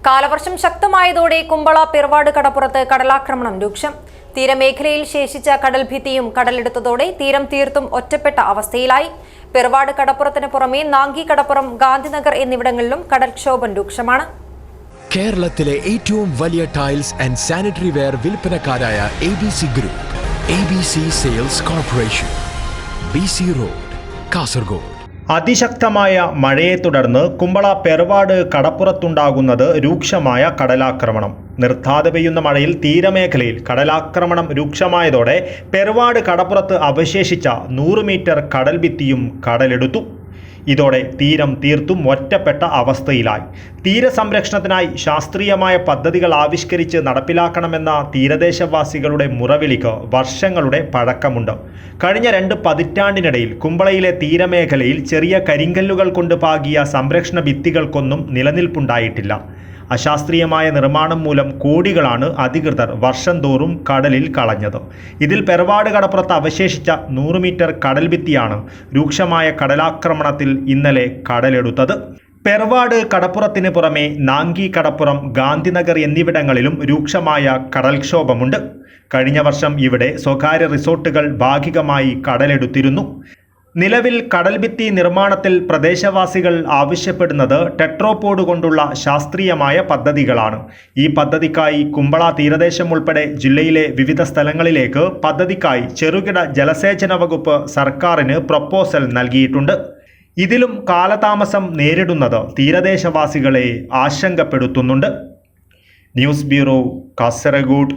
കാലവർഷം ശക്തമായതോടെ കുമ്പള പിറവാട് കടപ്പുറത്ത് കടലാക്രമണം രൂക്ഷം. തീരമേഖലയിൽ ശേഷിച്ച കടൽഭിത്തിയും കടലെടുത്തതോടെ തീരം തീർത്തും ഒറ്റപ്പെട്ട അവസ്ഥയിലായി. പിറവാട് കടപ്പുറത്തിന് പുറമെ നാങ്കി കടപ്പുറം, ഗാന്ധിനഗർ എന്നിവിടങ്ങളിലും കടൽക്ഷോഭം രൂക്ഷമാണ്. കേരളത്തിലെ ഏറ്റവും വലിയ ടൈൽസ് ആൻഡ് സാനിറ്ററി വെയർ വിൽപ്പനക്കാരായ ABC group, ABC sales corporation, BC road, Kasaragod. അതിശക്തമായ മഴയെ തുടർന്ന് കുമ്പള പെർവാട് കടപ്പുറത്തുണ്ടാകുന്നത് രൂക്ഷമായ കടലാക്രമണം. നിർത്താതെ പെയ്യുന്ന മഴയിൽ തീരമേഖലയിൽ കടലാക്രമണം രൂക്ഷമായതോടെ പെർവാട് കടപ്പുറത്ത് അവശേഷിച്ച 100 മീറ്റർ കടൽഭിത്തിയും കടലെടുത്തു. ഇതോടെ തീരം തീർത്തും ഒറ്റപ്പെട്ട അവസ്ഥയിലായി. തീരസംരക്ഷണത്തിനായി ശാസ്ത്രീയമായ പദ്ധതികൾ ആവിഷ്കരിച്ച് നടപ്പിലാക്കണമെന്ന തീരദേശവാസികളുടെ മുറവിളിക്ക് വർഷങ്ങളുടെ പഴക്കമുണ്ട്. കഴിഞ്ഞ 2 പതിറ്റാണ്ടിനിടയിൽ കുമ്പളയിലെ തീരമേഖലയിൽ ചെറിയ കരിങ്കല്ലുകൾ കൊണ്ട് പാകിയ സംരക്ഷണ ഭിത്തികൾക്കൊന്നും നിലനിൽപ്പുണ്ടായിട്ടില്ല. അശാസ്ത്രീയമായ നിർമ്മാണം മൂലം കോടികളാണ് അധികൃതർ വർഷം തോറും കടലിൽ കളഞ്ഞത്. ഇതിൽ പെർവാട് കടപ്പുറത്ത് അവശേഷിച്ച 100 മീറ്റർ കടൽഭിത്തിയാണ് രൂക്ഷമായ കടലാക്രമണത്തിൽ ഇന്നലെ കടലെടുത്തത്. പെർവാട് കടപ്പുറത്തിന് പുറമെ നാങ്കി കടപ്പുറം, ഗാന്ധിനഗർ എന്നിവിടങ്ങളിലും രൂക്ഷമായ കടൽക്ഷോഭമുണ്ട്. കഴിഞ്ഞ വർഷം ഇവിടെ സ്വകാര്യ റിസോർട്ടുകൾ ഭാഗികമായി കടലെടുത്തിരുന്നു. നിലവിൽ കടൽഭിത്തി നിർമ്മാണത്തിൽ പ്രദേശവാസികൾ ആവശ്യപ്പെടുന്നത് ടെട്രോപോഡ് കൊണ്ടുള്ള ശാസ്ത്രീയമായ പദ്ധതികളാണ്. ഈ പദ്ധതിക്കായി കുമ്പള തീരദേശം ഉൾപ്പെടെ ജില്ലയിലെ വിവിധ സ്ഥലങ്ങളിലേക്ക് പദ്ധതിക്കായി ചെറുകിട ജലസേചന വകുപ്പ് സർക്കാരിന് പ്രപ്പോസൽ നൽകിയിട്ടുണ്ട്. ഇതിലും കാലതാമസം നേരിടുന്നത് തീരദേശവാസികളെ ആശങ്കപ്പെടുത്തുന്നുണ്ട്. News bureau, Kasaragod.